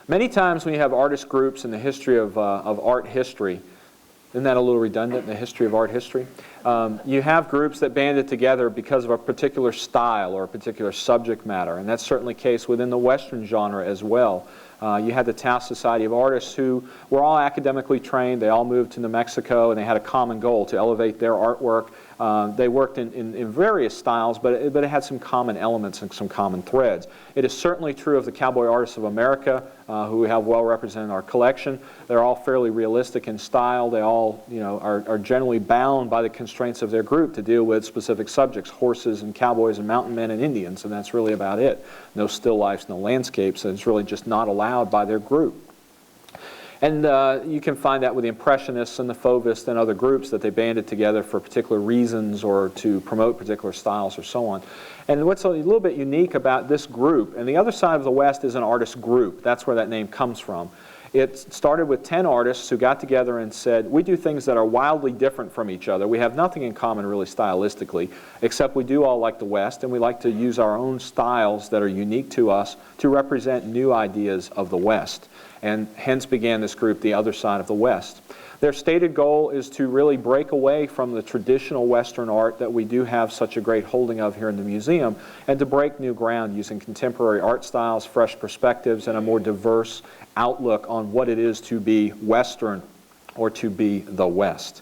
Many times when you have artist groups in the history of art history, isn't that a little redundant in the history of art history? You have groups that banded together because of a particular style or a particular subject matter, and that's certainly the case within the Western genre as well. You had the Taft Society of Artists who were all academically trained. They all moved to New Mexico, and they had a common goal to elevate their artwork. They worked in various styles, but it had some common elements and some common threads. It is certainly true of the Cowboy Artists of America, who we have well represented in our collection. They're all fairly realistic in style. They all, are generally bound by the constraints of their group to deal with specific subjects: horses and cowboys and mountain men and Indians, and that's really about it. No still lifes, no landscapes, and it's really just not allowed by their group. And you can find that with the Impressionists and the Fauvists and other groups that they banded together for particular reasons or to promote particular styles or so on. And what's a little bit unique about this group, and the other side of the West is an artist group. That's where that name comes from. It started with 10 artists who got together and said, we do things that are wildly different from each other. We have nothing in common really stylistically, except we do all like the West, and we like to use our own styles that are unique to us to represent new ideas of the West. And hence began this group, The Other Side of the West. Their stated goal is to really break away from the traditional Western art that we do have such a great holding of here in the museum, and to break new ground using contemporary art styles, fresh perspectives, and a more diverse outlook on what it is to be Western or to be the West.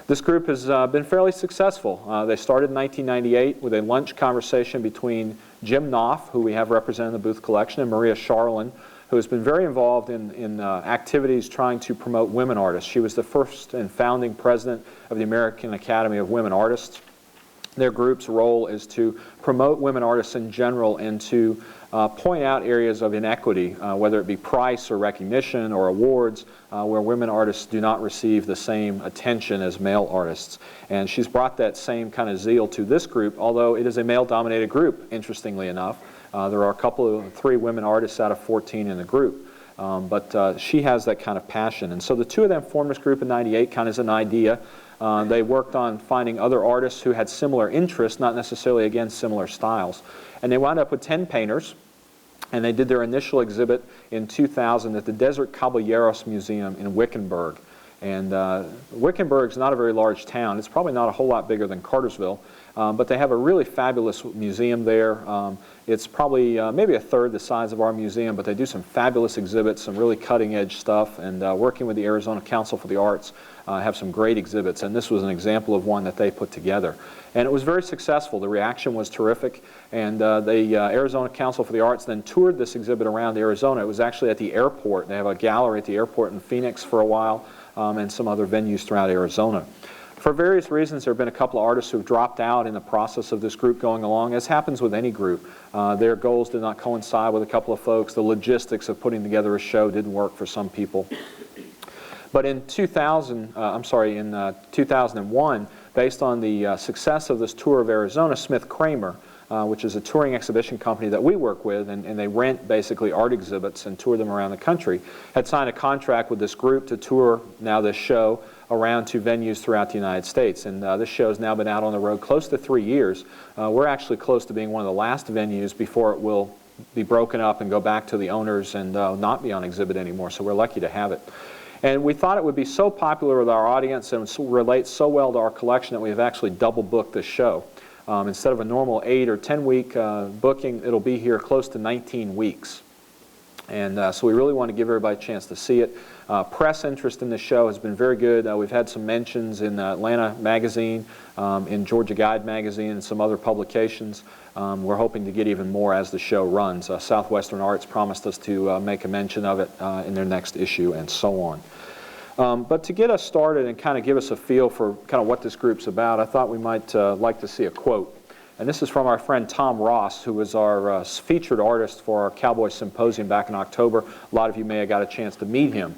This group has been fairly successful. They started in 1998 with a lunch conversation between Jim Knopf, who we have represented in the Booth collection, and Maria Scharlin, who has been very involved in activities trying to promote women artists. She was the first and founding president of the American Academy of Women Artists. Their group's role is to promote women artists in general and to point out areas of inequity, whether it be price or recognition or awards, where women artists do not receive the same attention as male artists. And she's brought that same kind of zeal to this group, although it is a male-dominated group, interestingly enough. There are 3 women artists out of 14 in the group, but she has that kind of passion. And so the two of them formed this group in '98 kind of as an idea. They worked on finding other artists who had similar interests, not necessarily, again, similar styles. And they wound up with 10 painters, and they did their initial exhibit in 2000 at the Desert Caballeros Museum in Wickenburg. And Wickenburg's not a very large town. It's probably not a whole lot bigger than Cartersville, but they have a really fabulous museum there. It's probably maybe a third the size of our museum, but they do some fabulous exhibits, some really cutting-edge stuff, and working with the Arizona Council for the Arts, have some great exhibits, and this was an example of one that they put together. And it was very successful. The reaction was terrific, and the Arizona Council for the Arts then toured this exhibit around Arizona. It was actually at the airport. They have a gallery at the airport in Phoenix for a while, and some other venues throughout Arizona. For various reasons, there have been a couple of artists who have dropped out in the process of this group going along, as happens with any group. Their goals did not coincide with a couple of folks. The logistics of putting together a show didn't work for some people. But in 2001, based on the success of this tour of Arizona, Smith Kramer, which is a touring exhibition company that we work with, and they rent basically art exhibits and tour them around the country, had signed a contract with this group to tour now this show around to venues throughout the United States. And this show has now been out on the road close to 3 years. We're actually close to being one of the last venues before it will be broken up and go back to the owners and not be on exhibit anymore, so we're lucky to have it. And we thought it would be so popular with our audience and relate so well to our collection that we have actually double booked this show. Instead of a normal 8 or 10 week booking, it'll be here close to 19 weeks. And so we really want to give everybody a chance to see it. Press interest in the show has been very good. We've had some mentions in Atlanta Magazine, in Georgia Guide Magazine, and some other publications. We're hoping to get even more as the show runs. Southwestern Arts promised us to make a mention of it in their next issue, and so on. But to get us started and kind of give us a feel for kind of what this group's about, I thought we might like to see a quote. And this is from our friend Tom Ross, who was our featured artist for our Cowboy Symposium back in October. A lot of you may have got a chance to meet him.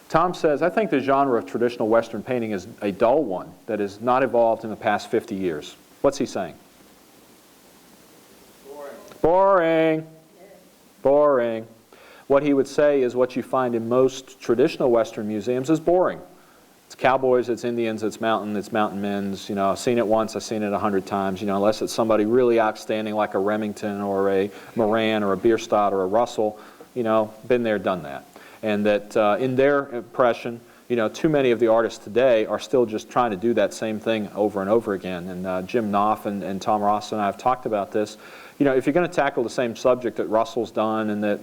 Tom says, "I think the genre of traditional Western painting is a dull one that has not evolved in the past 50 years. What's he saying? Boring. Boring. What he would say is what you find in most traditional Western museums is boring. It's cowboys, it's Indians, it's mountain men's. You know, I've seen it once, I've seen it 100 times. You know, unless it's somebody really outstanding like a Remington or a Moran or a Bierstadt or a Russell, been there, done that. And that in their impression, too many of the artists today are still just trying to do that same thing over and over again. And Jim Knopf and Tom Ross and I have talked about this. If you're going to tackle the same subject that Russell's done and that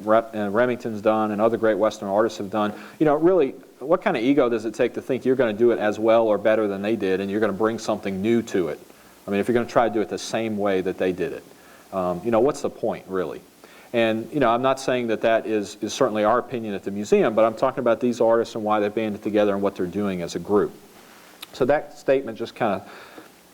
Remington's done and other great Western artists have done, really, what kind of ego does it take to think you're going to do it as well or better than they did and you're going to bring something new to it? I mean, if you're going to try to do it the same way that they did it, what's the point, really? And, I'm not saying that is certainly our opinion at the museum, but I'm talking about these artists and why they've banded together and what they're doing as a group. So that statement just kind of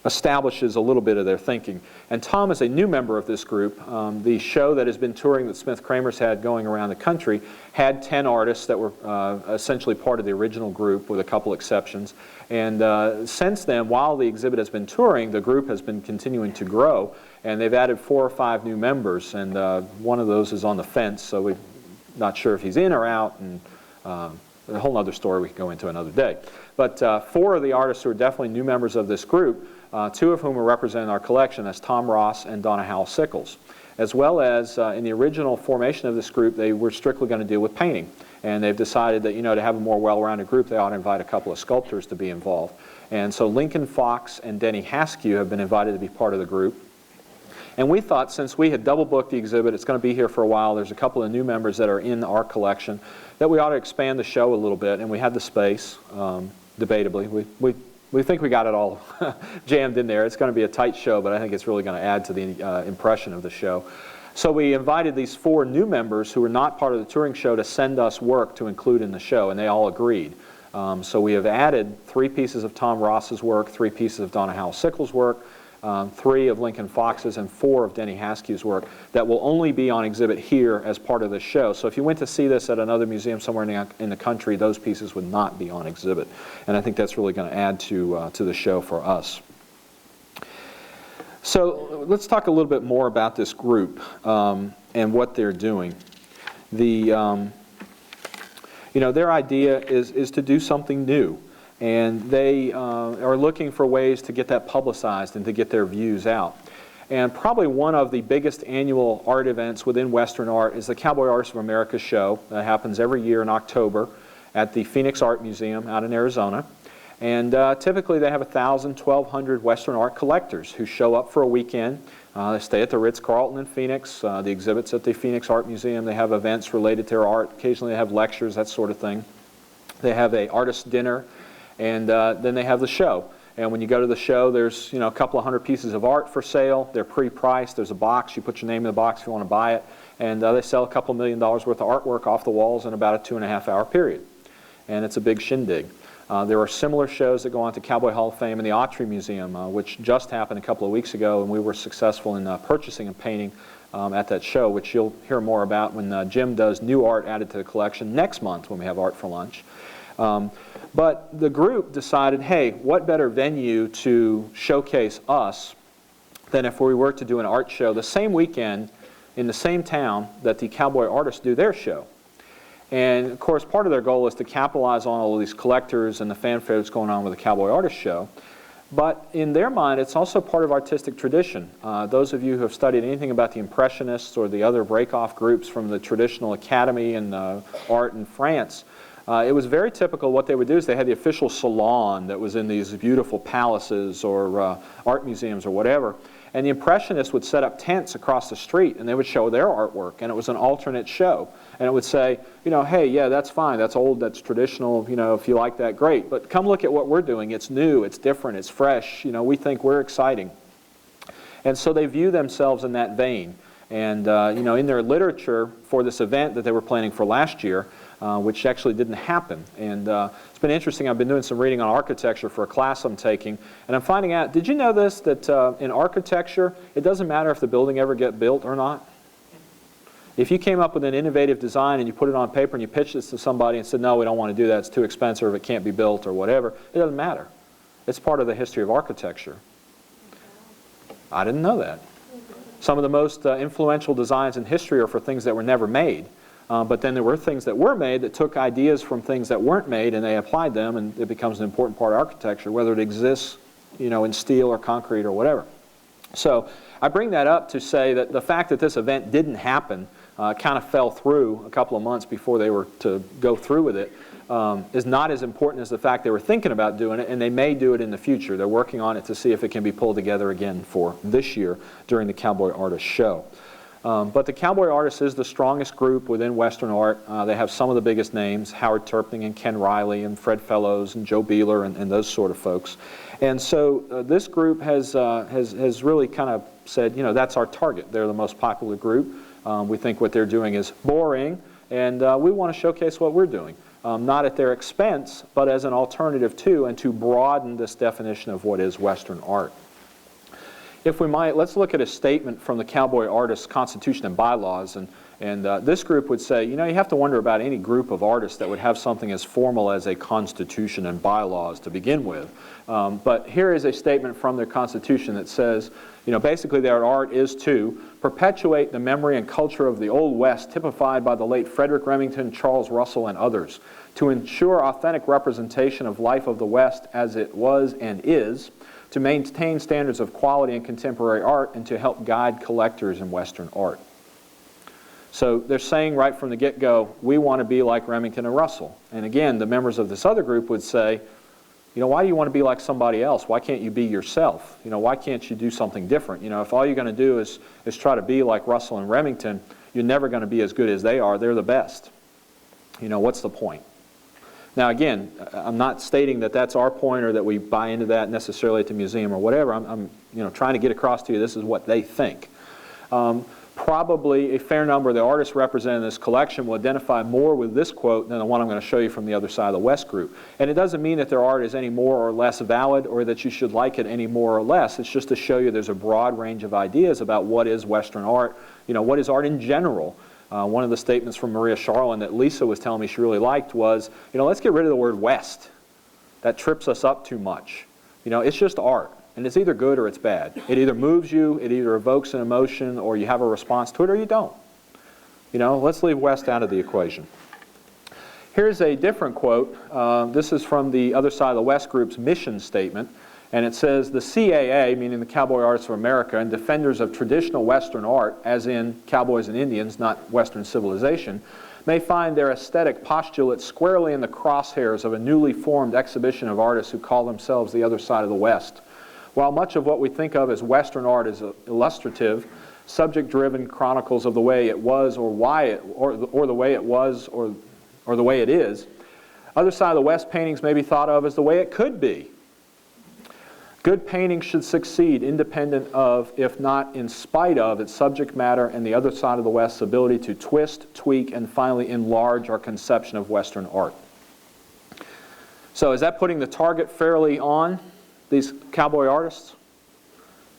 establishes a little bit of their thinking. And Tom is a new member of this group. The show that has been touring that Smith Kramer's had going around the country had 10 artists that were essentially part of the original group with a couple exceptions. And since then, while the exhibit has been touring, the group has been continuing to grow. And they've added 4 or 5 new members. And one of those is on the fence, so we're not sure if he's in or out. And a whole other story we can go into another day. But 4 of the artists who are definitely new members of this group, 2 of whom are representing our collection, that's Tom Ross and Donna Howes, as well as in the original formation of this group, they were strictly going to deal with painting. And they've decided that, to have a more well-rounded group, they ought to invite a couple of sculptors to be involved. And so Lincoln Fox and Denny Hask have been invited to be part of the group. And we thought, since we had double-booked the exhibit, it's going to be here for a while, there's a couple of new members that are in our collection, that we ought to expand the show a little bit, and we had the space, debatably. We think we got it all jammed in there. It's going to be a tight show, but I think it's really going to add to the impression of the show. So we invited these 4 new members who were not part of the touring show to send us work to include in the show, and they all agreed. So we have added 3 pieces of Tom Ross's work, 3 pieces of Donna Howes' work, 3 of Lincoln Fox's, and 4 of Denny Hask's work that will only be on exhibit here as part of the show. So if you went to see this at another museum somewhere in the country, those pieces would not be on exhibit. And I think that's really going to add to the show for us. So let's talk a little bit more about this group and what they're doing. Their idea is to do something new. And they are looking for ways to get that publicized and to get their views out. And probably one of the biggest annual art events within Western art is the Cowboy Artists of America show that happens every year in October at the Phoenix Art Museum out in Arizona. And typically they have 1,000, 1,200 Western art collectors who show up for a weekend. They stay at the Ritz-Carlton in Phoenix. The exhibits at the Phoenix Art Museum. They have events related to their art. Occasionally they have lectures, that sort of thing. They have an artist dinner. And then they have the show. And when you go to the show, there's a couple of 100 pieces of art for sale. They're pre-priced. There's a box. You put your name in the box if you want to buy it. And they sell a couple $1 million worth of artwork off the walls in about a 2.5-hour period. And it's a big shindig. There are similar shows that go on to Cowboy Hall of Fame and the Autry Museum, which just happened a couple of weeks ago, and we were successful in purchasing a painting at that show, which you'll hear more about when Jim does new art added to the collection next month when we have Art for Lunch. But the group decided, hey, what better venue to showcase us than if we were to do an art show the same weekend in the same town that the Cowboy artists do their show. And of course, part of their goal is to capitalize on all of these collectors and the fanfare that's going on with the Cowboy Artist Show. But in their mind, it's also part of artistic tradition. Those of you who have studied anything about the Impressionists or the other break-off groups from the traditional academy and art in France, it was very typical. What they would do is they had the official salon that was in these beautiful palaces or art museums or whatever. And the Impressionists would set up tents across the street and they would show their artwork, and it was an alternate show. And it would say, hey, yeah, that's fine, that's old, that's traditional, if you like that, great. But come look at what we're doing. It's new, it's different, it's fresh, we think we're exciting. And so they view themselves in that vein. And, in their literature for this event that they were planning for last year, which actually didn't happen. And it's been interesting. I've been doing some reading on architecture for a class I'm taking, and I'm finding out, did you know this, that in architecture, it doesn't matter if the building ever gets built or not? If you came up with an innovative design and you put it on paper and you pitched this to somebody and said, no, we don't want to do that, it's too expensive, it can't be built or whatever, it doesn't matter. It's part of the history of architecture. I didn't know that. Some of the most influential designs in history are for things that were never made. But then there were things that were made that took ideas from things that weren't made and they applied them, and it becomes an important part of architecture, whether it exists in steel or concrete or whatever. So I bring that up to say that the fact that this event didn't happen kind of fell through a couple of months before they were to go through with it, is not as important as the fact they were thinking about doing it, and they may do it in the future. They're working on it to see if it can be pulled together again for this year during the Cowboy Artist Show. But the Cowboy Artists is the strongest group within Western art. They have some of the biggest names, Howard Turping and Ken Riley and Fred Fellows and Joe Beeler and those sort of folks. And so this group has really kind of said, you know, that's our target. They're the most popular group. We think what they're doing is boring, and we want to showcase what we're doing. Not at their expense, but as an alternative to, and to broaden this definition of what is Western art. If we might, let's look at a statement from the Cowboy Artists Constitution and Bylaws, and this group would say, you know, you have to wonder about any group of artists that would have something as formal as a constitution and bylaws to begin with. But here is a statement from their constitution that says, you know, basically their art is to perpetuate the memory and culture of the Old West typified by the late Frederick Remington, Charles Russell, and others, to ensure authentic representation of life of the West as it was and is, to maintain standards of quality in contemporary art, and to help guide collectors in Western art. So they're saying right from the get-go, we want to be like Remington and Russell. And again, the members of this other group would say, you know, why do you want to be like somebody else? Why can't you be yourself? You know, why can't you do something different? You know, if all you're going to do is try to be like Russell and Remington, you're never going to be as good as they are. They're the best. You know, what's the point? Now again, I'm not stating that that's our point or that we buy into that necessarily at the museum or whatever. I'm you know, trying to get across to you this is what they think. Probably a fair number of the artists represented in this collection will identify more with this quote than the one I'm going to show you from the other side of the West group. And it doesn't mean that their art is any more or less valid or that you should like it any more or less. It's just to show you there's a broad range of ideas about what is Western art, you know, what is art in general. One of the statements from Maria Sharlin that Lisa was telling me she really liked was, you know, let's get rid of the word West. That trips us up too much. You know, it's just art. And it's either good or it's bad. It either moves you, it either evokes an emotion, or you have a response to it, or you don't. You know, let's leave West out of the equation. Here's a different quote. This is from the other side of the West group's mission statement. And it says, the CAA, meaning the Cowboy Artists of America, and defenders of traditional Western art, as in cowboys and Indians, not Western civilization, may find their aesthetic postulates squarely in the crosshairs of a newly formed exhibition of artists who call themselves the other side of the West. While much of what we think of as Western art is illustrative, subject-driven chronicles of the way it was or why it, or the way it was or the way it is, other side of the West paintings may be thought of as the way it could be. Good painting should succeed independent of, if not in spite of, its subject matter and the other side of the West's ability to twist, tweak, and finally enlarge our conception of Western art. So is that putting the target fairly on these cowboy artists?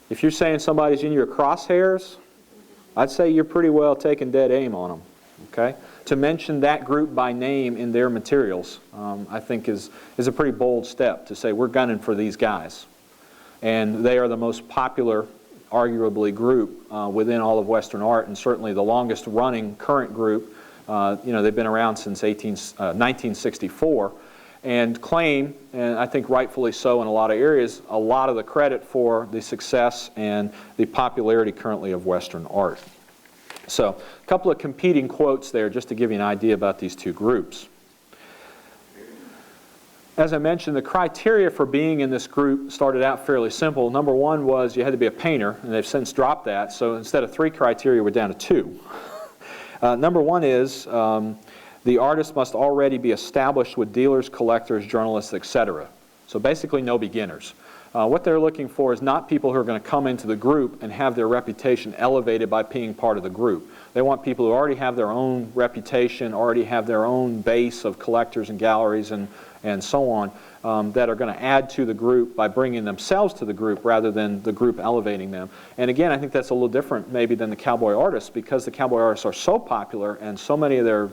If you're saying somebody's in your crosshairs, I'd say you're pretty well taking dead aim on them. Okay? To mention that group by name in their materials, I think is a pretty bold step to say we're gunning for these guys. And they are the most popular, arguably, group within all of Western art, and certainly the longest running current group. You know, they've been around since 1964. And claim, and I think rightfully so in a lot of areas, a lot of the credit for the success and the popularity currently of Western art. So, a couple of competing quotes there just to give you an idea about these two groups. As I mentioned, the criteria for being in this group started out fairly simple. Number one was you had to be a painter, and they've since dropped that, so instead of 3 criteria, we're down to 2. Number one is the artist must already be established with dealers, collectors, journalists, etc. So basically no beginners. What they're looking for is not people who are going to come into the group and have their reputation elevated by being part of the group. They want people who already have their own reputation, already have their own base of collectors and galleries and so on, that are going to add to the group by bringing themselves to the group rather than the group elevating them. And again, I think that's a little different maybe than the cowboy artists, because the cowboy artists are so popular and so many of their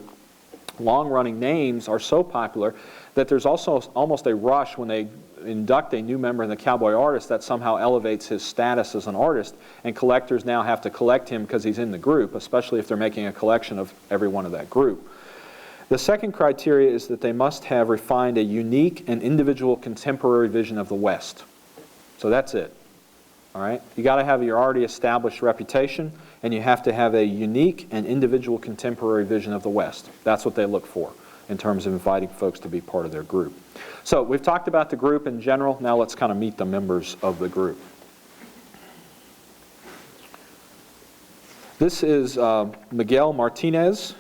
long-running names are so popular that there's also almost a rush when they induct a new member in the cowboy artist that somehow elevates his status as an artist, and collectors now have to collect him because he's in the group, especially if they're making a collection of every one of that group. The second criteria is that they must have refined a unique and individual contemporary vision of the West. So that's it. All right? You got to have your already established reputation, and you have to have a unique and individual contemporary vision of the West. That's what they look for in terms of inviting folks to be part of their group. So we've talked about the group in general. Now let's kind of meet the members of the group. This is Miguel Martinez.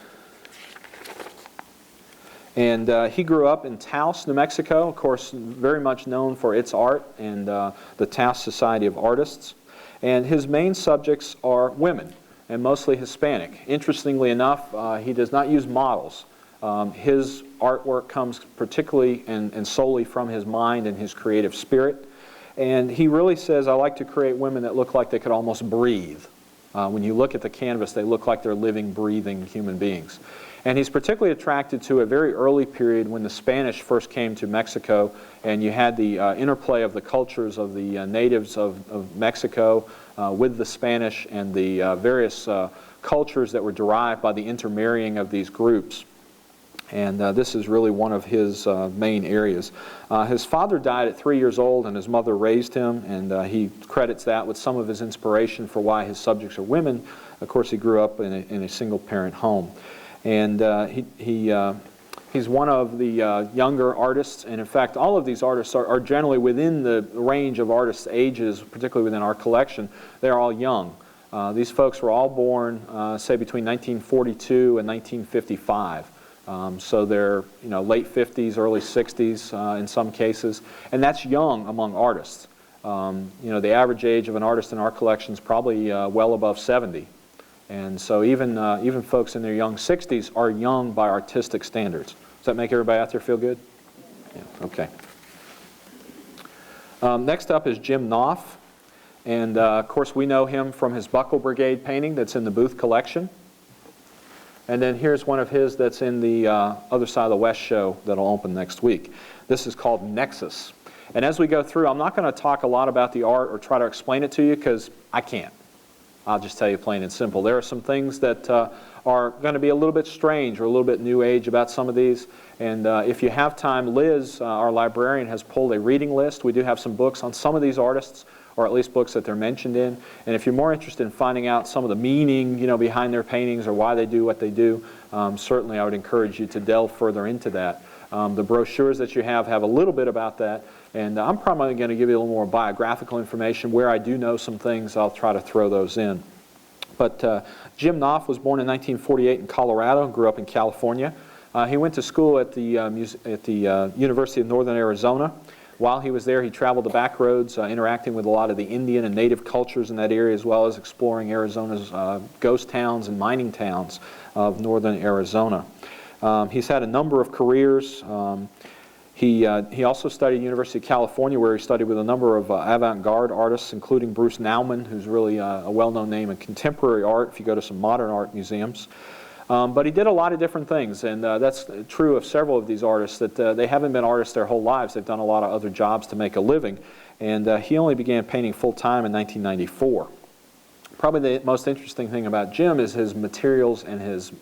And he grew up in Taos, New Mexico, of course, very much known for its art and the Taos Society of Artists. And his main subjects are women, and mostly Hispanic. Interestingly enough, he does not use models. His artwork comes particularly and solely from his mind and his creative spirit. And he really says, I like to create women that look like they could almost breathe. When you look at the canvas, they look like they're living, breathing human beings. And he's particularly attracted to a very early period when the Spanish first came to Mexico, and you had the interplay of the cultures of the natives of Mexico with the Spanish and the various cultures that were derived by the intermarrying of these groups. And this is really one of his main areas. His father died at 3 years old, and his mother raised him, and he credits that with some of his inspiration for why his subjects are women. Of course, he grew up in a single-parent home. And he's one of the younger artists, and in fact all of these artists are generally within the range of artists' ages, particularly within our collection. They're all young. These folks were all born, say, between 1942 and 1955. So they're late 50s, early 60s in some cases, and that's young among artists. The average age of an artist in our collection is probably well above 70. And so even folks in their young 60s are young by artistic standards. Does that make everybody out there feel good? Yeah, okay. Next up is Jim Knopf. And of course we know him from his Buckle Brigade painting that's in the Booth collection. And then here's one of his that's in the Other Side of the West show that'll open next week. This is called Nexus. And as we go through, I'm not going to talk a lot about the art or try to explain it to you because I can't. I'll just tell you plain and simple. There are some things that are going to be a little bit strange or a little bit new age about some of these. And if you have time, Liz, our librarian, has pulled a reading list. We do have some books on some of these artists, or at least books that they're mentioned in. And if you're more interested in finding out some of the meaning, behind their paintings or why they do what they do, certainly I would encourage you to delve further into that. The brochures that you have a little bit about that. And I'm probably going to give you a little more biographical information. Where I do know some things, I'll try to throw those in. But Jim Knopf was born in 1948 in Colorado and grew up in California. He went to school at the University of Northern Arizona. While he was there, he traveled the back roads, interacting with a lot of the Indian and native cultures in that area, as well as exploring Arizona's ghost towns and mining towns of northern Arizona. He's had a number of careers. He also studied at the University of California, where he studied with a number of avant-garde artists, including Bruce Nauman, who's really a well-known name in contemporary art if you go to some modern art museums. But he did a lot of different things, and that's true of several of these artists, that they haven't been artists their whole lives. They've done a lot of other jobs to make a living, and he only began painting full-time in 1994. Probably the most interesting thing about Jim is his materials and his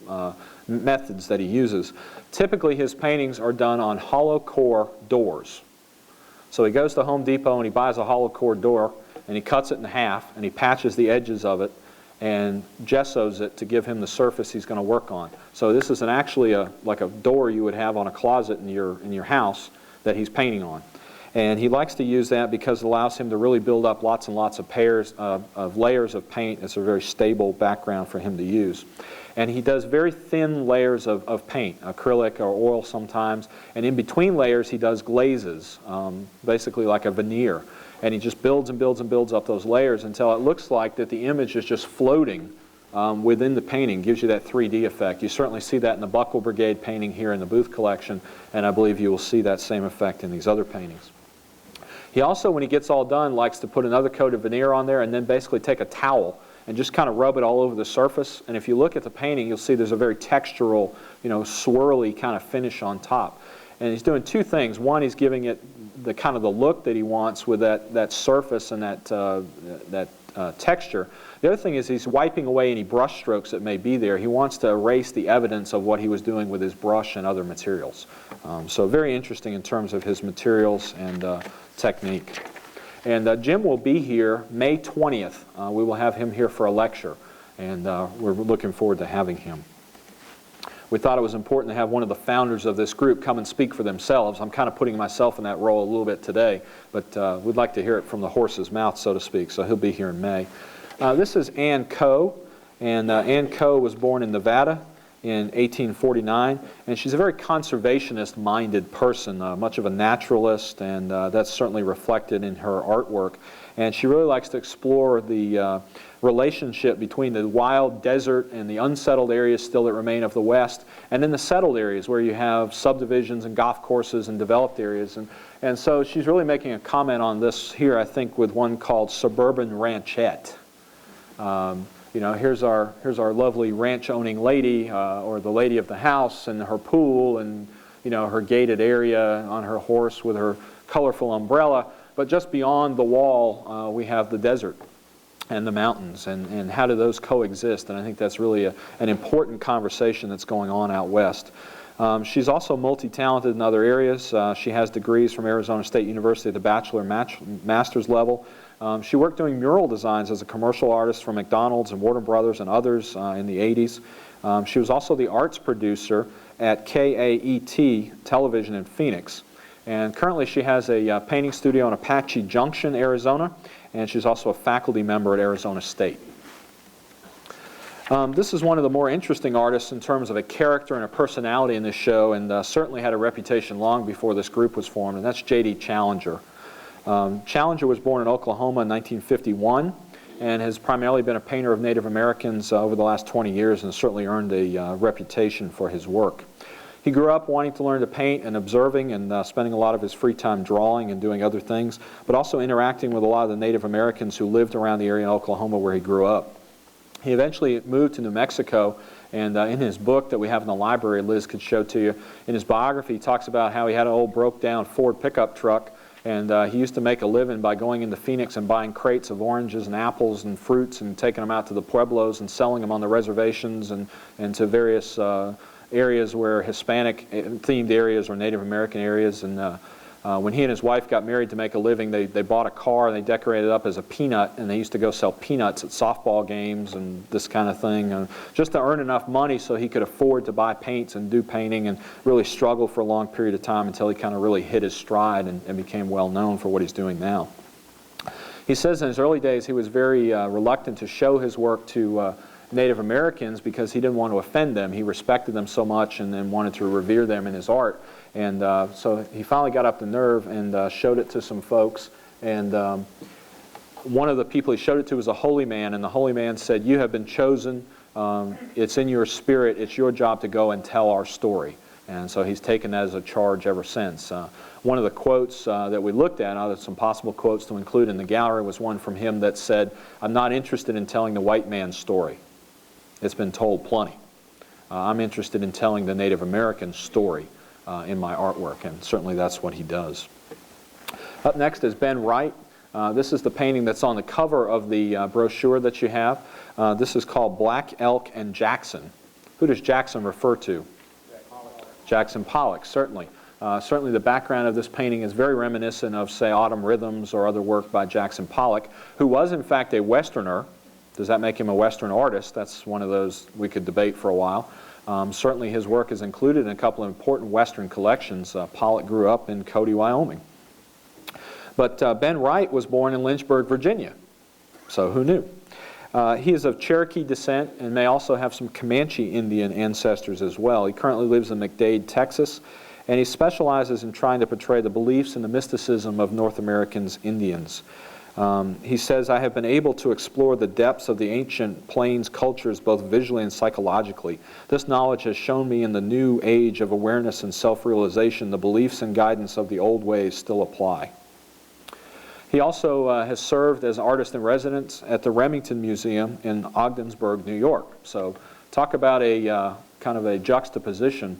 methods that he uses. Typically his paintings are done on hollow core doors. So he goes to Home Depot and he buys a hollow core door and he cuts it in half and he patches the edges of it and gessos it to give him the surface he's going to work on. So this is actually like a door you would have on a closet in your house that he's painting on. And he likes to use that because it allows him to really build up lots and lots of pairs of layers of paint. It's a very stable background for him to use. And he does very thin layers of paint, acrylic or oil sometimes. And in between layers, he does glazes, basically like a veneer. And he just builds and builds and builds up those layers until it looks like that the image is just floating within the painting. Gives you that 3D effect. You certainly see that in the Buckle Brigade painting here in the Booth collection. And I believe you will see that same effect in these other paintings. He also, when he gets all done, likes to put another coat of veneer on there and then basically take a towel and just kind of rub it all over the surface. And if you look at the painting, you'll see there's a very textural, swirly kind of finish on top. And he's doing two things. One, he's giving it the kind of the look that he wants with that surface and that texture. The other thing is he's wiping away any brush strokes that may be there. He wants to erase the evidence of what he was doing with his brush and other materials. So very interesting in terms of his materials and technique. And Jim will be here May 20th. We will have him here for a lecture, and we're looking forward to having him. We thought it was important to have one of the founders of this group come and speak for themselves. I'm kind of putting myself in that role a little bit today, but we'd like to hear it from the horse's mouth, so to speak, so he'll be here in May. This is Ann Coe, and Ann Coe was born in Nevada in 1849, and she's a very conservationist-minded person, much of a naturalist, and that's certainly reflected in her artwork. And she really likes to explore the relationship between the wild desert and the unsettled areas still that remain of the West, and then the settled areas where you have subdivisions and golf courses and developed areas. And so she's really making a comment on this here, I think, with one called Suburban Ranchette. You know, here's our lovely ranch-owning lady, or the lady of the house, and her pool, and you know, her gated area on her horse with her colorful umbrella. But just beyond the wall, we have the desert and the mountains, and how do those coexist? And I think that's really an important conversation that's going on out west. She's also multi-talented in other areas. She has degrees from Arizona State University at the bachelor and master's level. She worked doing mural designs as a commercial artist for McDonald's and Warner Brothers and others in the 80s. She was also the arts producer at KAET Television in Phoenix. And currently she has a painting studio in Apache Junction, Arizona, and she's also a faculty member at Arizona State. This is one of the more interesting artists in terms of a character and a personality in this show, and certainly had a reputation long before this group was formed, and that's J.D. Challenger. Challenger was born in Oklahoma in 1951 and has primarily been a painter of Native Americans over the last 20 years, and certainly earned a reputation for his work. He grew up wanting to learn to paint and observing and spending a lot of his free time drawing and doing other things, but also interacting with a lot of the Native Americans who lived around the area in Oklahoma where he grew up. He eventually moved to New Mexico, and in his book that we have in the library, Liz could show to you, in his biography he talks about how he had an old broke-down Ford pickup truck, and he used to make a living by going into Phoenix and buying crates of oranges and apples and fruits and taking them out to the pueblos and selling them on the reservations and to various areas where Hispanic-themed areas or Native American areas. And when he and his wife got married to make a living, they bought a car and they decorated it up as a peanut, and they used to go sell peanuts at softball games and this kind of thing, just to earn enough money so he could afford to buy paints and do painting, and really struggled for a long period of time until he kind of really hit his stride and became well known for what he's doing now. He says in his early days he was very reluctant to show his work to Native Americans because he didn't want to offend them. He respected them so much and then wanted to revere them in his art. And so he finally got up the nerve and showed it to some folks. And one of the people he showed it to was a holy man, and the holy man said, "You have been chosen. It's in your spirit. It's your job to go and tell our story." And so he's taken that as a charge ever since. One of the quotes that we looked at, some possible quotes to include in the gallery, was one from him that said, "I'm not interested in telling the white man's story. It's been told plenty. I'm interested in telling the Native American story in my artwork," and certainly that's what he does. Up next is Ben Wright. This is the painting that's on the cover of the brochure that you have. This is called Black Elk and Jackson. Who does Jackson refer to? Jackson Pollock, certainly. Certainly the background of this painting is very reminiscent of, say, Autumn Rhythms or other work by Jackson Pollock, who was in fact a Westerner. Does that make him a Western artist? That's one of those we could debate for a while. Certainly his work is included in a couple of important Western collections. Pollock grew up in Cody, Wyoming. But Ben Wright was born in Lynchburg, Virginia. So who knew? He is of Cherokee descent and may also have some Comanche Indian ancestors as well. He currently lives in McDade, Texas, and he specializes in trying to portray the beliefs and the mysticism of North Americans Indians. He says, "I have been able to explore the depths of the ancient plains cultures both visually and psychologically. This knowledge has shown me in the new age of awareness and self-realization the beliefs and guidance of the old ways still apply." He also has served as artist in residence at the Remington Museum in Ogdensburg, New York. So talk about a kind of a juxtaposition.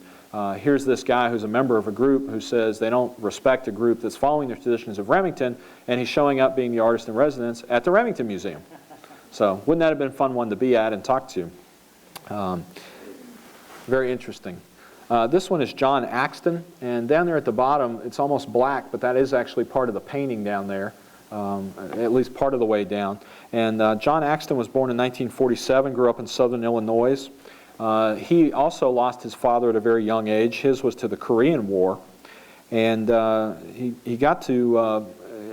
Here's this guy who's a member of a group who says they don't respect a group that's following the traditions of Remington, and he's showing up being the artist in residence at the Remington Museum. So wouldn't that have been a fun one to be at and talk to? Very interesting. This one is John Axton, and down there at the bottom, it's almost black, but that is actually part of the painting down there. at least part of the way down. And John Axton was born in 1947, grew up in southern Illinois. He also lost his father at a very young age. His was to the Korean War. And he got to,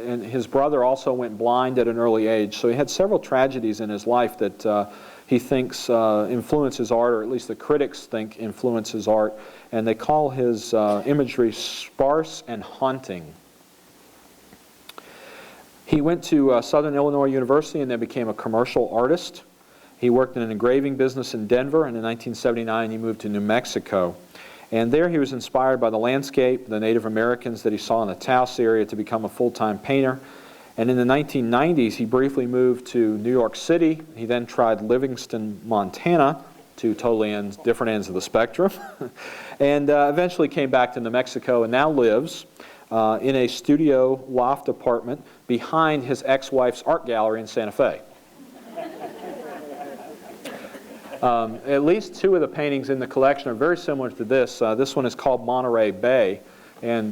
and his brother also went blind at an early age. So he had several tragedies in his life that he thinks influence his art, or at least the critics think influence his art. And they call his imagery sparse and haunting. He went to Southern Illinois University and then became a commercial artist. He worked in an engraving business in Denver, and in 1979 he moved to New Mexico. And there he was inspired by the landscape, the Native Americans that he saw in the Taos area, to become a full-time painter. And in the 1990s he briefly moved to New York City. He then tried Livingston, Montana, two totally different ends of the spectrum, and eventually came back to New Mexico and now lives in a studio loft apartment behind his ex-wife's art gallery in Santa Fe. At least two of the paintings in the collection are very similar to this. This one is called Monterey Bay, and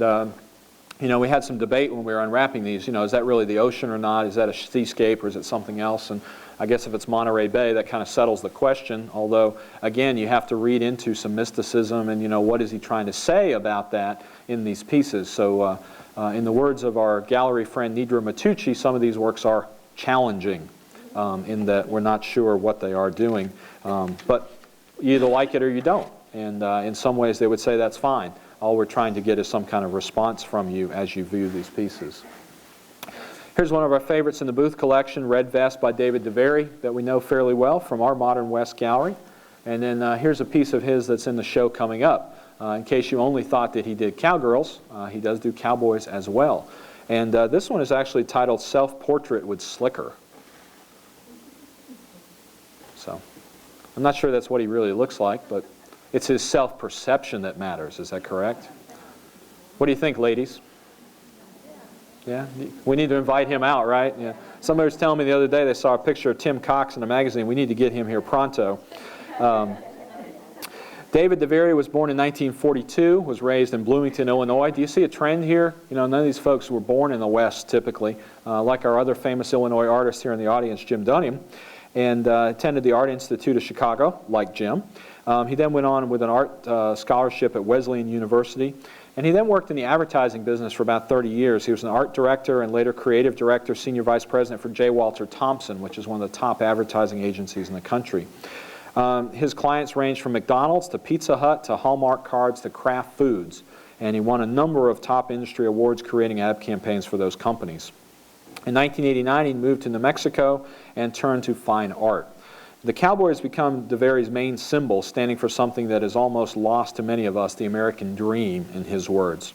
we had some debate when we were unwrapping these. Is that really the ocean or not? Is that a seascape or is it something else? And I guess if it's Monterey Bay, that kind of settles the question. Although, again, you have to read into some mysticism and what is he trying to say about that in these pieces. So, in the words of our gallery friend Nidra Matucci, some of these works are challenging in that we're not sure what they are doing. But you either like it or you don't. And in some ways they would say that's fine. All we're trying to get is some kind of response from you as you view these pieces. Here's one of our favorites in the Booth collection, Red Vest by David DeVary, that we know fairly well from our Modern West gallery. And then here's a piece of his that's in the show coming up. In case you only thought that he did cowgirls, he does do cowboys as well. And this one is actually titled Self-Portrait with Slicker. So, I'm not sure that's what he really looks like, but it's his self-perception that matters. Is that correct? What do you think, ladies? Yeah? We need to invite him out, right? Yeah. Somebody was telling me the other day they saw a picture of Tim Cox in a magazine. We need to get him here pronto. David DeVary was born in 1942, was raised in Bloomington, Illinois. Do you see a trend here? None of these folks were born in the West, typically, like our other famous Illinois artist here in the audience, Jim Dunham, and attended the Art Institute of Chicago, like Jim. He then went on with an art scholarship at Wesleyan University, and he then worked in the advertising business for about 30 years. He was an art director and later creative director, senior vice president for J. Walter Thompson, which is one of the top advertising agencies in the country. His clients ranged from McDonald's to Pizza Hut to Hallmark cards to Kraft Foods, and he won a number of top industry awards creating ad campaigns for those companies. In 1989, he moved to New Mexico and turned to fine art. The cowboy has become DeVary's main symbol, standing for something that is almost lost to many of us, the American dream, in his words.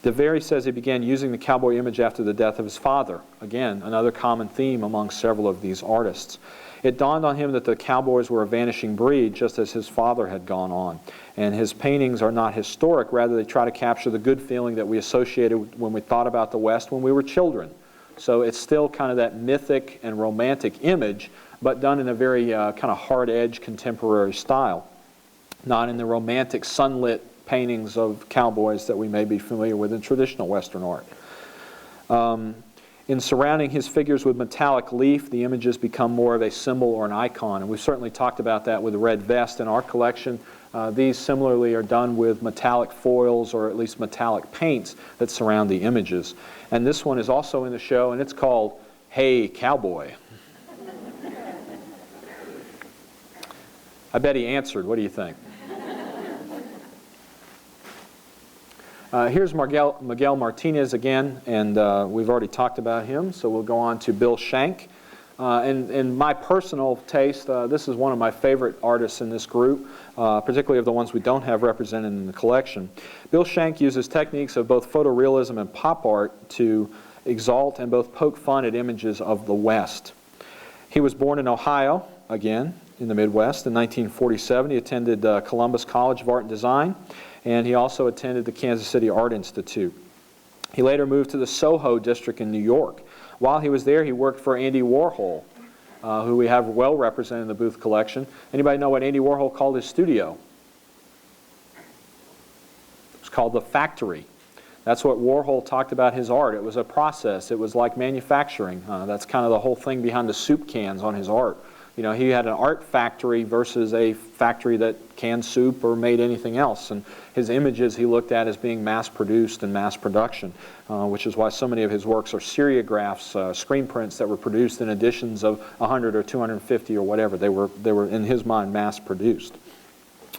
DeVary says he began using the cowboy image after the death of his father. Again, another common theme among several of these artists. It dawned on him that the cowboys were a vanishing breed, just as his father had gone on. And his paintings are not historic, rather they try to capture the good feeling that we associated when we thought about the West when we were children. So it's still kind of that mythic and romantic image, but done in a very kind of hard-edged contemporary style, not in the romantic sunlit paintings of cowboys that we may be familiar with in traditional Western art. In surrounding his figures with metallic leaf, the images become more of a symbol or an icon, and we've certainly talked about that with the Red Vest in our collection. These similarly are done with metallic foils or at least metallic paints that surround the images. And this one is also in the show, and it's called Hey Cowboy. I bet he answered. What do you think? Here's Miguel Martinez again, and we've already talked about him, so we'll go on to Bill Shank. In my personal taste, this is one of my favorite artists in this group, particularly of the ones we don't have represented in the collection. Bill Shank uses techniques of both photorealism and pop art to exalt and both poke fun at images of the West. He was born in Ohio, again, in the Midwest. In 1947, he attended Columbus College of Art and Design, and he also attended the Kansas City Art Institute. He later moved to the Soho district in New York. While he was there, he worked for Andy Warhol, who we have well represented in the Booth collection. Anybody know what Andy Warhol called his studio? It was called The Factory. That's what Warhol talked about his art. It was a process. It was like manufacturing. That's kind of the whole thing behind the soup cans on his art. You know, he had an art factory versus a factory that canned soup or made anything else. And his images he looked at as being mass-produced and mass production, which is why so many of his works are seriographs, screen prints that were produced in editions of 100 or 250 or whatever. They were in his mind, mass-produced.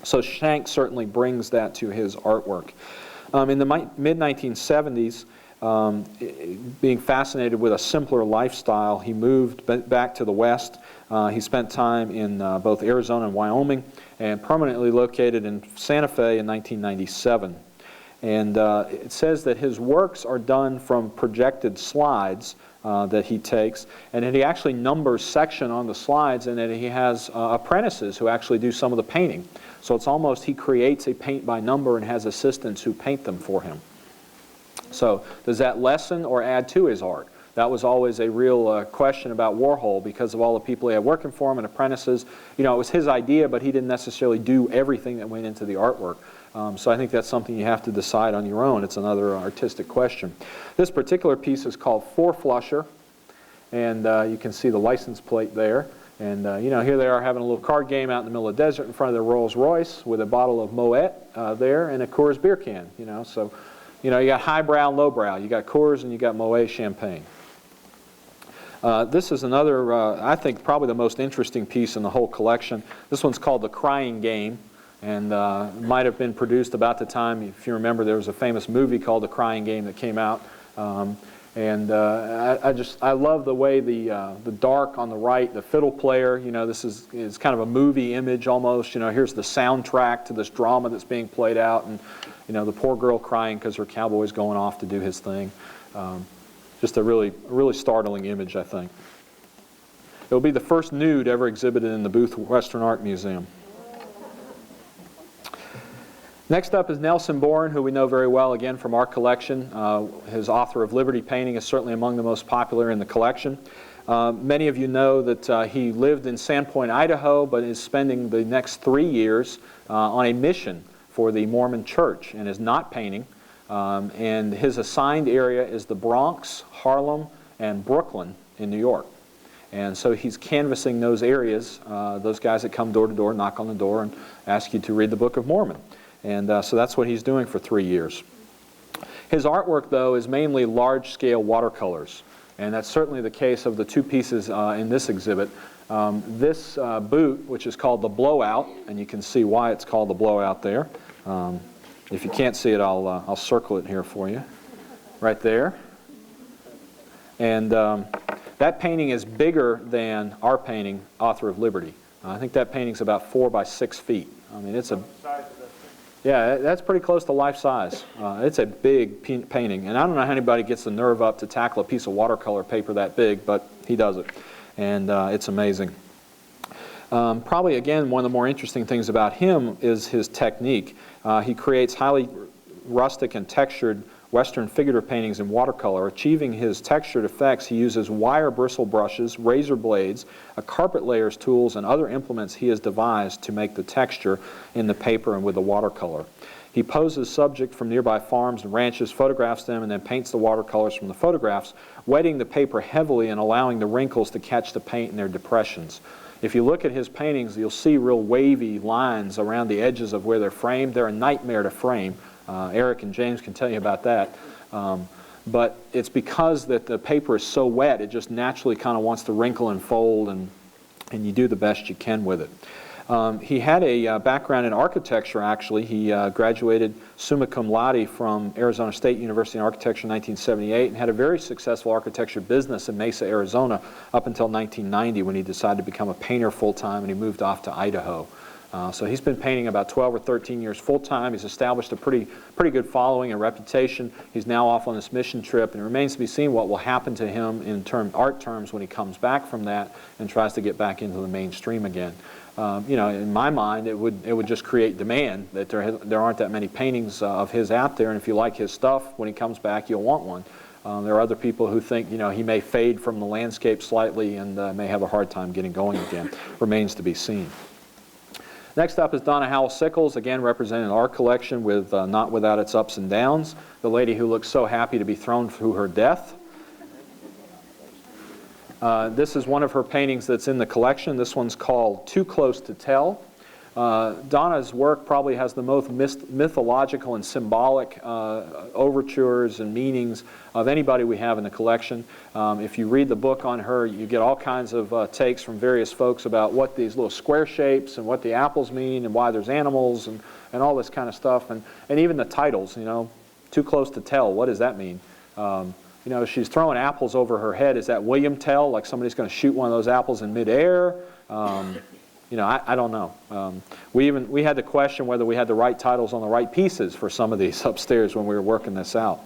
So Shank certainly brings that to his artwork. In the mid-1970s, being fascinated with a simpler lifestyle, he moved back to the West. He spent time in both Arizona and Wyoming, and permanently located in Santa Fe in 1997. And it says that his works are done from projected slides that he takes, and that he actually numbers section on the slides, and that he has apprentices who actually do some of the painting. So it's almost he creates a paint by number and has assistants who paint them for him. So does that lessen or add to his art? That was always a real question about Warhol because of all the people he had working for him and apprentices. You know, it was his idea, but he didn't necessarily do everything that went into the artwork. So I think that's something you have to decide on your own. It's another artistic question. This particular piece is called Four Flusher, and you can see the license plate there. And you know, here they are having a little card game out in the middle of the desert in front of their Rolls Royce with a bottle of Moet there and a Coors beer can. You know, so you know, you got highbrow and lowbrow. You got Coors and you got Moet champagne. This is another, I think, probably the most interesting piece in the whole collection. This one's called The Crying Game, and might have been produced about the time, if you remember, there was a famous movie called The Crying Game that came out. I love the way the dark on the right, the fiddle player, you know, this is kind of a movie image almost. You know, here's the soundtrack to this drama that's being played out, and you know, the poor girl crying because her cowboy's going off to do his thing. Just a really startling image, I think. It will be the first nude ever exhibited in the Booth Western Art Museum. Next up is Nelson Bourne, who we know very well, again, from our collection. His author of Liberty Painting is certainly among the most popular in the collection. Many of you know that he lived in Sandpoint, Idaho, but is spending the next 3 years on a mission for the Mormon Church and is not painting. And his assigned area is the Bronx, Harlem, and Brooklyn in New York. And so he's canvassing those areas, those guys that come door to door, knock on the door, and ask you to read the Book of Mormon. And so that's what he's doing for 3 years. His artwork, though, is mainly large-scale watercolors. And that's certainly the case of the two pieces in this exhibit. This boot, which is called the Blowout, and you can see why it's called the Blowout there. If you can't see it, I'll circle it here for you, right there. And that painting is bigger than our painting, Author of Liberty. I think that painting's about 4 by 6 feet. I mean, it's a... Yeah, that's pretty close to life size. It's a big painting, and I don't know how anybody gets the nerve up to tackle a piece of watercolor paper that big, but he does it, and it's amazing. Probably, again, one of the more interesting things about him is his technique. He creates highly rustic and textured Western figurative paintings in watercolor. Achieving his textured effects, he uses wire bristle brushes, razor blades, a carpet layers tools, and other implements he has devised to make the texture in the paper and with the watercolor. He poses subject from nearby farms and ranches, photographs them, and then paints the watercolors from the photographs, wetting the paper heavily and allowing the wrinkles to catch the paint in their depressions. If you look at his paintings, you'll see real wavy lines around the edges of where they're framed. They're a nightmare to frame. Eric and James can tell you about that. But it's because that the paper is so wet, it just naturally kind of wants to wrinkle and fold, and you do the best you can with it. He had a background in architecture, actually. He graduated summa cum laude from Arizona State University in architecture in 1978 and had a very successful architecture business in Mesa, Arizona up until 1990 when he decided to become a painter full-time and he moved off to Idaho. So he's been painting about 12 or 13 years full-time. He's established a pretty good following and reputation. He's now off on this mission trip, and it remains to be seen what will happen to him in art terms when he comes back from that and tries to get back into the mainstream again. You know, in my mind, it would just create demand that there aren't that many paintings of his out there, and if you like his stuff, when he comes back, you'll want one. There are other people who think, you know, he may fade from the landscape slightly and may have a hard time getting going again. Remains to be seen. Next up is Donna Howes Sickles, again representing our collection with Not Without Its Ups and Downs, the lady who looks so happy to be thrown through her death. This is one of her paintings that's in the collection. This one's called Too Close to Tell. Donna's work probably has the most mythological and symbolic overtures and meanings of anybody we have in the collection. If you read the book on her, you get all kinds of takes from various folks about what these little square shapes and what the apples mean and why there's animals and all this kind of stuff. And even the titles, you know, Too Close to Tell, what does that mean? You know, she's throwing apples over her head. Is that William Tell, like somebody's going to shoot one of those apples in midair? You know, I don't know. We had to question whether we had the right titles on the right pieces for some of these upstairs when we were working this out.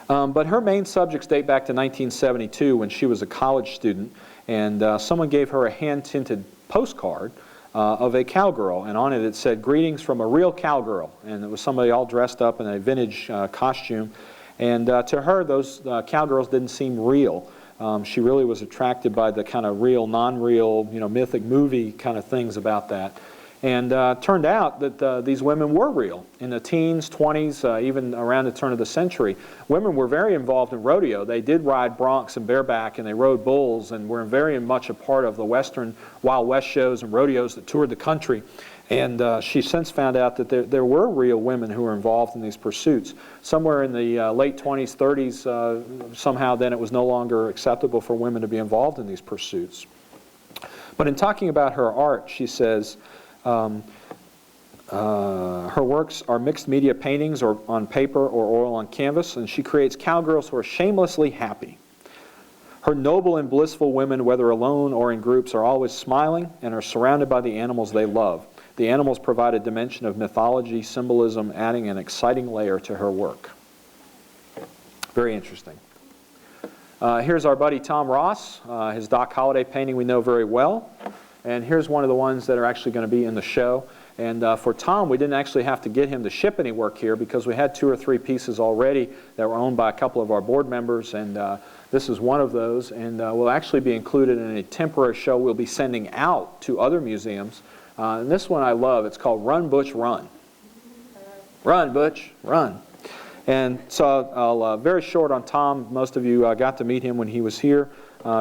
But her main subjects date back to 1972 when she was a college student, and someone gave her a hand-tinted postcard of a cowgirl, and on it said, "Greetings from a real cowgirl," and it was somebody all dressed up in a vintage costume. And to her, those cowgirls didn't seem real. She really was attracted by the kind of real, non-real, you know, mythic movie kind of things about that. And turned out that these women were real. In the teens, 20s, even around the turn of the century, women were very involved in rodeo. They did ride broncs and bareback, and they rode bulls, and were very much a part of the Western Wild West shows and rodeos that toured the country. And she since found out that there were real women who were involved in these pursuits. Somewhere in the late 20s, 30s, somehow then it was no longer acceptable for women to be involved in these pursuits. But in talking about her art, she says, her works are mixed media paintings or on paper or oil on canvas, and she creates cowgirls who are shamelessly happy. Her noble and blissful women, whether alone or in groups, are always smiling and are surrounded by the animals they love. The animals provide a dimension of mythology, symbolism, adding an exciting layer to her work. Very interesting. Here's our buddy Tom Ross, his Doc Holliday painting we know very well. And here's one of the ones that are actually going to be in the show. And for Tom, we didn't actually have to get him to ship any work here because we had 2 or 3 pieces already that were owned by a couple of our board members. And this is one of those. And will actually be included in a temporary show we'll be sending out to other museums. And this one I love. It's called Run, Butch, Run. Run, Butch, run. And so I'll very short on Tom. Most of you got to meet him when he was here.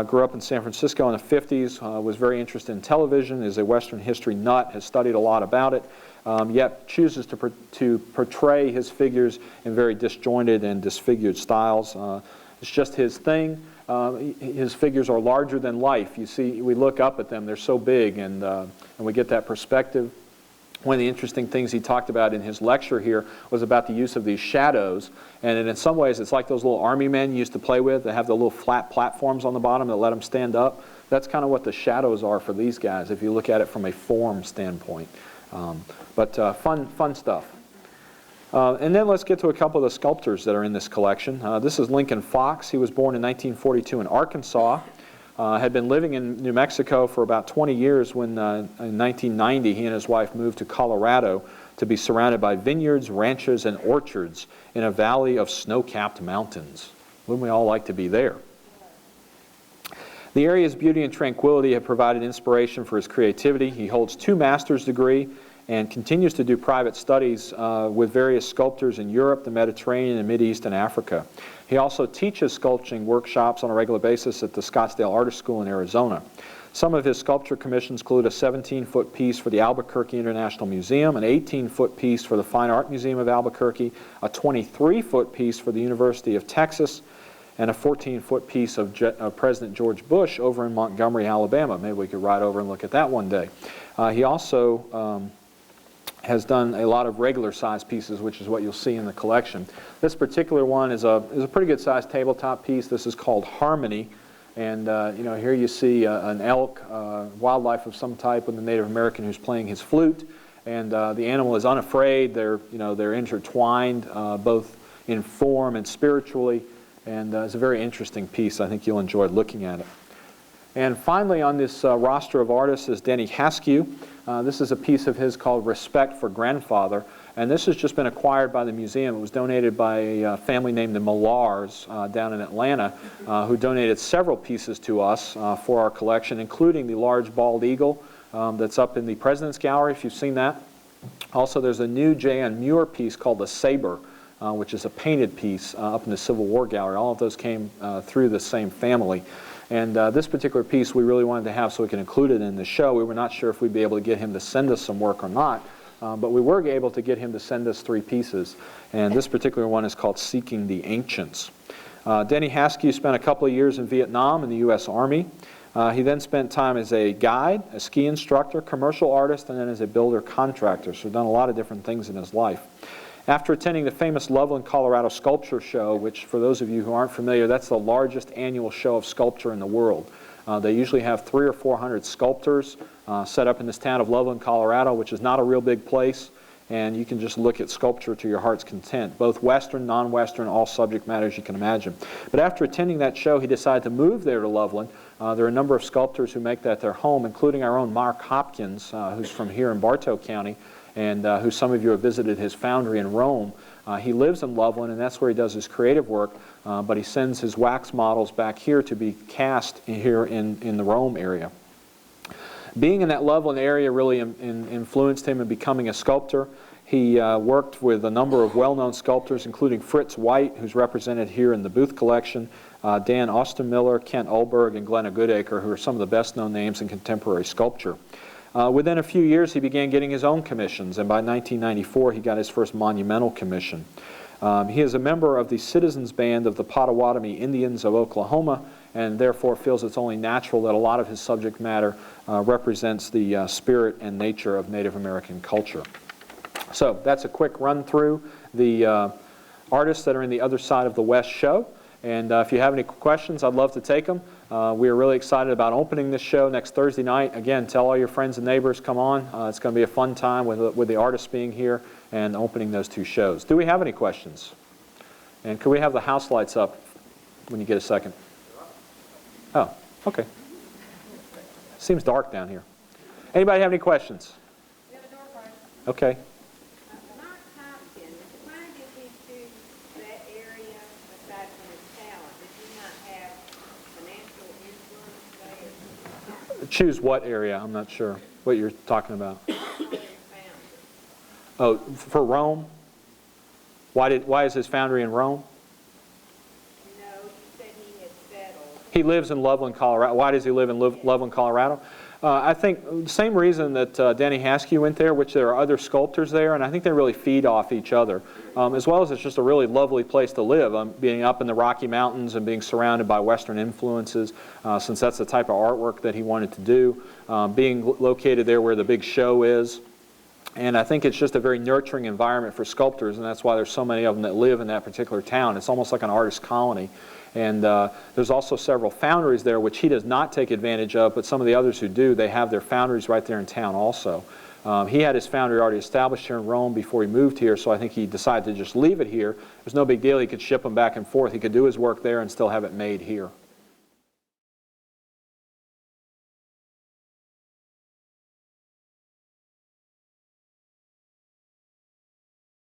Grew up in San Francisco in the 50s. Was very interested in television. Is a Western history nut. Has studied a lot about it. Yet chooses to portray his figures in very disjointed and disfigured styles. It's just his thing. His figures are larger than life. You see, we look up at them, they're so big, and we get that perspective. One of the interesting things he talked about in his lecture here was about the use of these shadows, and in some ways it's like those little army men used to play with. They have the little flat platforms on the bottom that let them stand up. That's kind of what the shadows are for these guys if you look at it from a form standpoint. But fun stuff. And then let's get to a couple of the sculptors that are in this collection. This is Lincoln Fox. He was born in 1942 in Arkansas. Had been living in New Mexico for about 20 years when in 1990 he and his wife moved to Colorado to be surrounded by vineyards, ranches, and orchards in a valley of snow-capped mountains. Wouldn't we all like to be there? The area's beauty and tranquility have provided inspiration for his creativity. He holds 2 master's degrees and continues to do private studies with various sculptors in Europe, the Mediterranean, and Mideast and Africa. He also teaches sculpting workshops on a regular basis at the Scottsdale Artist School in Arizona. Some of his sculpture commissions include a 17-foot piece for the Albuquerque International Museum, an 18-foot piece for the Fine Art Museum of Albuquerque, a 23-foot piece for the University of Texas, and a 14-foot piece of President George Bush over in Montgomery, Alabama. Maybe we could ride over and look at that one day. He also has done a lot of regular size pieces, which is what you'll see in the collection. This particular one is a pretty good sized tabletop piece. This is called Harmony. And you know, here you see an elk, wildlife of some type, with a Native American who's playing his flute. And the animal is unafraid. They're intertwined both in form and spiritually. And it's a very interesting piece. I think you'll enjoy looking at it. And finally on this roster of artists is Denny Hask. This is a piece of his called Respect for Grandfather. And this has just been acquired by the museum. It was donated by a family named the Millars down in Atlanta, who donated several pieces to us for our collection, including the large bald eagle that's up in the President's Gallery, if you've seen that. Also, there's a new J.N. Muir piece called The Saber, which is a painted piece up in the Civil War Gallery. All of those came through the same family. And this particular piece we really wanted to have so we could include it in the show. We were not sure if we'd be able to get him to send us some work or not, but we were able to get him to send us 3 pieces. And this particular one is called Seeking the Ancients. Denny Hask spent a couple of years in Vietnam in the U.S. Army. He then spent time as a guide, a ski instructor, commercial artist, and then as a builder contractor. So done a lot of different things in his life. After attending the famous Loveland, Colorado Sculpture Show, which for those of you who aren't familiar, that's the largest annual show of sculpture in the world. They usually have 300 or 400 sculptors set up in this town of Loveland, Colorado, which is not a real big place. And you can just look at sculpture to your heart's content, both Western, non-Western, all subject matters you can imagine. But after attending that show, he decided to move there to Loveland. There are a number of sculptors who make that their home, including our own Mark Hopkins, who's from here in Bartow County, and who some of you have visited his foundry in Rome. He lives in Loveland, and that's where he does his creative work, but he sends his wax models back here to be cast here in the Rome area. Being in that Loveland area really influenced him in becoming a sculptor. He worked with a number of well-known sculptors, including Fritz Wright, who's represented here in the Booth collection, Dan Ostermiller, Kent Olberg, and Glenna Goodacre, who are some of the best-known names in contemporary sculpture. Within a few years, he began getting his own commissions, and by 1994, he got his first monumental commission. He is a member of the Citizens Band of the Potawatomi Indians of Oklahoma, and therefore feels it's only natural that a lot of his subject matter represents the spirit and nature of Native American culture. So that's a quick run through the artists that are in the Other Side of the West show. And if you have any questions, I'd love to take them. We are really excited about opening this show next Thursday night. Again, tell all your friends and neighbors, come on. It's going to be a fun time with the artists being here and opening those 2 shows. Do we have any questions? And could we have the house lights up when you get a second? Oh, okay. Seems dark down here. Anybody have any questions? We have a door prize. Okay. Mark Hopkins, why did he choose that area aside from his talent? Did he not have financial influence there? Choose what area? I'm not sure what you're talking about. Oh, for Rome? Why is his foundry in Rome? No, you said he had settled. He lives in Loveland, Colorado. Why does he live in Loveland, Colorado? I think the same reason that Denny Hask went there, which there are other sculptors there, and I think they really feed off each other, as well as it's just a really lovely place to live, being up in the Rocky Mountains and being surrounded by Western influences, since that's the type of artwork that he wanted to do, being located there where the big show is. And I think it's just a very nurturing environment for sculptors, and that's why there's so many of them that live in that particular town. It's almost like an artist colony. And there's also several foundries there, which he does not take advantage of, but some of the others who do, they have their foundries right there in town also. He had his foundry already established here in Rome before he moved here, so I think he decided to just leave it here. It was no big deal. He could ship them back and forth. He could do his work there and still have it made here.